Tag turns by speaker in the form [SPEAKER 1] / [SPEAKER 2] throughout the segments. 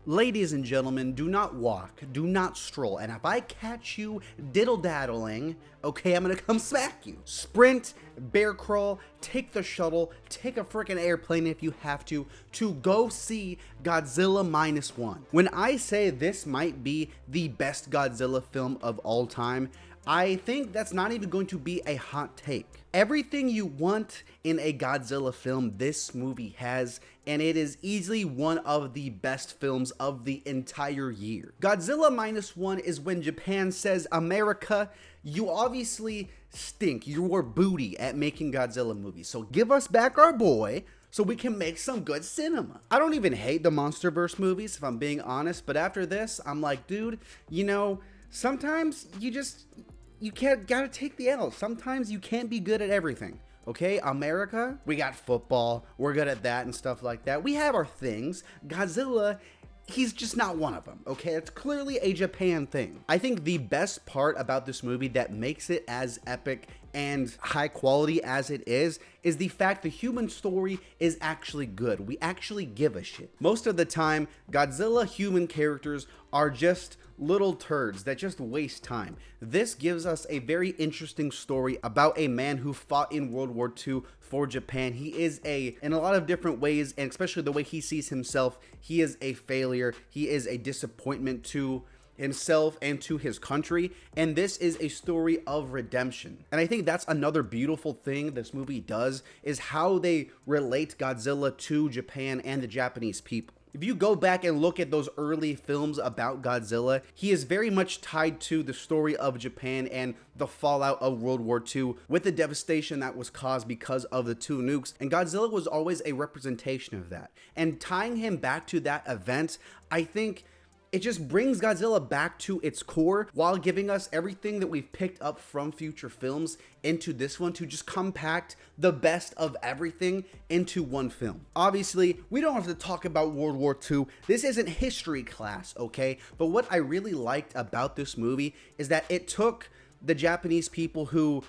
[SPEAKER 1] Ladies and gentlemen, do not walk, do not stroll, and if I catch you diddle-daddling, okay, I'm gonna come smack you. Sprint, bear crawl, take the shuttle, take a freaking airplane if you have to go see Godzilla Minus One. When I say this might be the best Godzilla film of all time, I think that's not even going to be a hot take. Everything you want in a Godzilla film, this movie has, and it is easily one of the best films of the entire year. Godzilla Minus One is when Japan says, America, you obviously stink. You're booty at making Godzilla movies, so give us back our boy so we can make some good cinema. I don't even hate the MonsterVerse movies, if I'm being honest, but after this, I'm like, dude, you know, sometimes you gotta take the L. Sometimes you can't be good at everything. Okay, America, we got football, we're good at that and stuff like that. We have our things. Godzilla, he's just not one of them, okay? It's clearly a Japan thing. I think the best part about this movie that makes it as epic and high quality as it is the fact the human story is actually good. We actually give a shit. Most of the time, Godzilla human characters are just little turds that just waste time. This gives us a very interesting story about a man who fought in World War II for Japan. He is in a lot of different ways, and especially the way he sees himself, he is a failure. He is a disappointment to himself and to his country, and this is a story of redemption. And I think that's another beautiful thing this movie does, is how they relate Godzilla to Japan and the Japanese people. If you go back and look at those early films about Godzilla, he is very much tied to the story of Japan and the fallout of World War II with the devastation that was caused because of the two nukes. And Godzilla was always a representation of that. And tying him back to that event, I think it just brings Godzilla back to its core while giving us everything that we've picked up from future films into this one to just compact the best of everything into one film. Obviously, we don't have to talk about World War II. This isn't history class, okay? But what I really liked about this movie is that it took the Japanese people who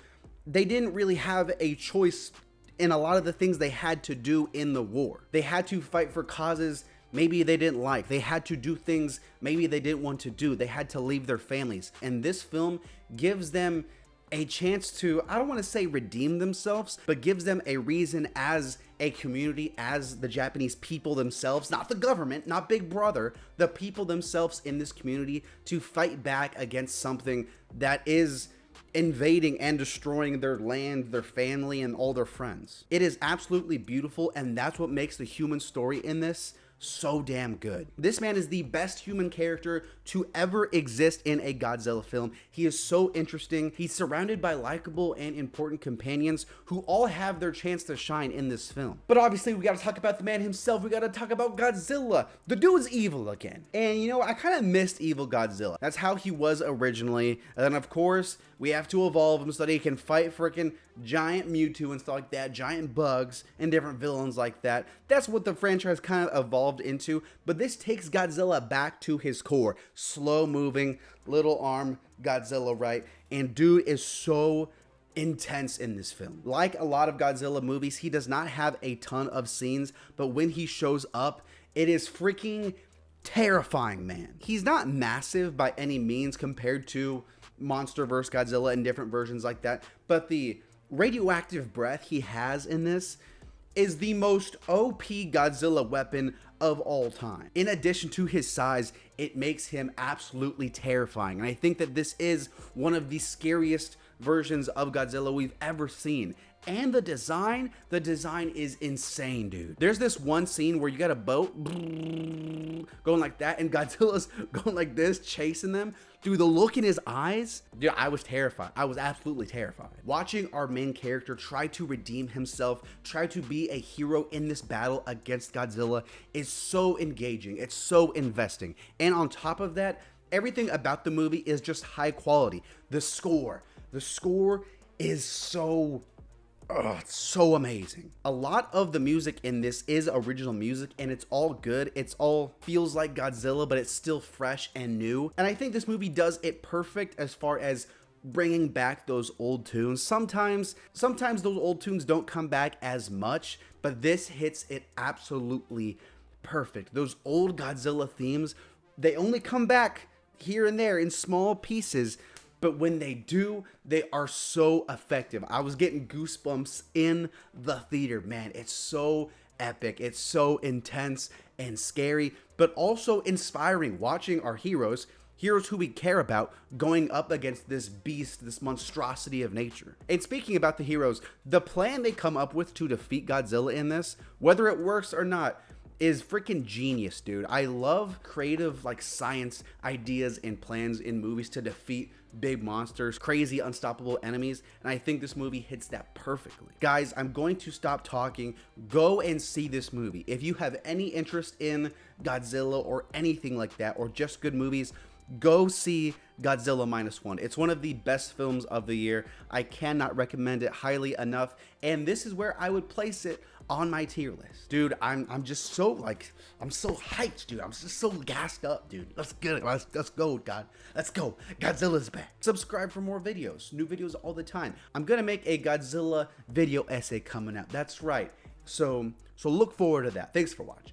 [SPEAKER 1] they didn't really have a choice in a lot of the things they had to do in the war. They had to fight for causes maybe they didn't like. They had to do things maybe they didn't want to do. They had to leave their families. And this film gives them a chance to, I don't want to say redeem themselves, but gives them a reason as a community, as the Japanese people themselves, not the government, not Big Brother, the people themselves in this community to fight back against something that is invading and destroying their land, their family, and all their friends. It is absolutely beautiful, and that's what makes the human story in this so damn good. This man is the best human character to ever exist in a Godzilla film. He is so interesting. He's surrounded by likable and important companions who all have their chance to shine in this film. But obviously, we gotta talk about the man himself. We gotta talk about Godzilla. The dude's evil again. And you know, I kind of missed evil Godzilla. That's how he was originally. And then of course, we have to evolve him so that he can fight freaking giant Mewtwo and stuff like that, giant bugs and different villains like that. That's what the franchise kind of evolved into, but this takes Godzilla back to his core. Slow moving, little arm Godzilla, right? And dude is so intense in this film. Like a lot of Godzilla movies, he does not have a ton of scenes, but when he shows up, it is freaking terrifying, man. He's not massive by any means compared to MonsterVerse Godzilla and different versions like that, but the radioactive breath he has in this is the most OP Godzilla weapon of all time. In addition to his size, it makes him absolutely terrifying. And I think that this is one of the scariest versions of Godzilla we've ever seen. And the design is insane, dude. There's this one scene where you got a boat going like that and Godzilla's going like this, chasing them. Dude, the look in his eyes, dude, I was terrified. I was absolutely terrified. Watching our main character try to redeem himself, try to be a hero in this battle against Godzilla is so engaging. It's so investing. And on top of that, everything about the movie is just high quality. The score is so it's so amazing. A lot of the music in this is original music and it's all good. It's all feels like Godzilla, but it's still fresh and new. And I think this movie does it perfect as far as bringing back those old tunes. Sometimes those old tunes don't come back as much, but this hits it absolutely perfect. Those old Godzilla themes, they only come back here and there in small pieces, but when they do, they are so effective. I was getting goosebumps in the theater, man. It's so epic. It's so intense and scary, but also inspiring, watching our heroes who we care about, going up against this beast, this monstrosity of nature. And speaking about the heroes, the plan they come up with to defeat Godzilla in this, whether it works or not, is freaking genius, dude. I love creative, like, science ideas and plans in movies to defeat big monsters, crazy, unstoppable enemies, and I think this movie hits that perfectly. Guys, I'm going to stop talking. Go and see this movie. If you have any interest in Godzilla or anything like that, or just good movies, go see Godzilla Minus One. It's one of the best films of the year. I cannot recommend it highly enough, and this is where I would place it on my tier list. Dude, I'm just so, like, I'm so hyped, dude. I'm just so gassed up, dude. Let's get it. Let's go, God. Let's go. Godzilla's back. Subscribe for more videos. New videos all the time. I'm gonna make a Godzilla video essay coming out. That's right. So look forward to that. Thanks for watching.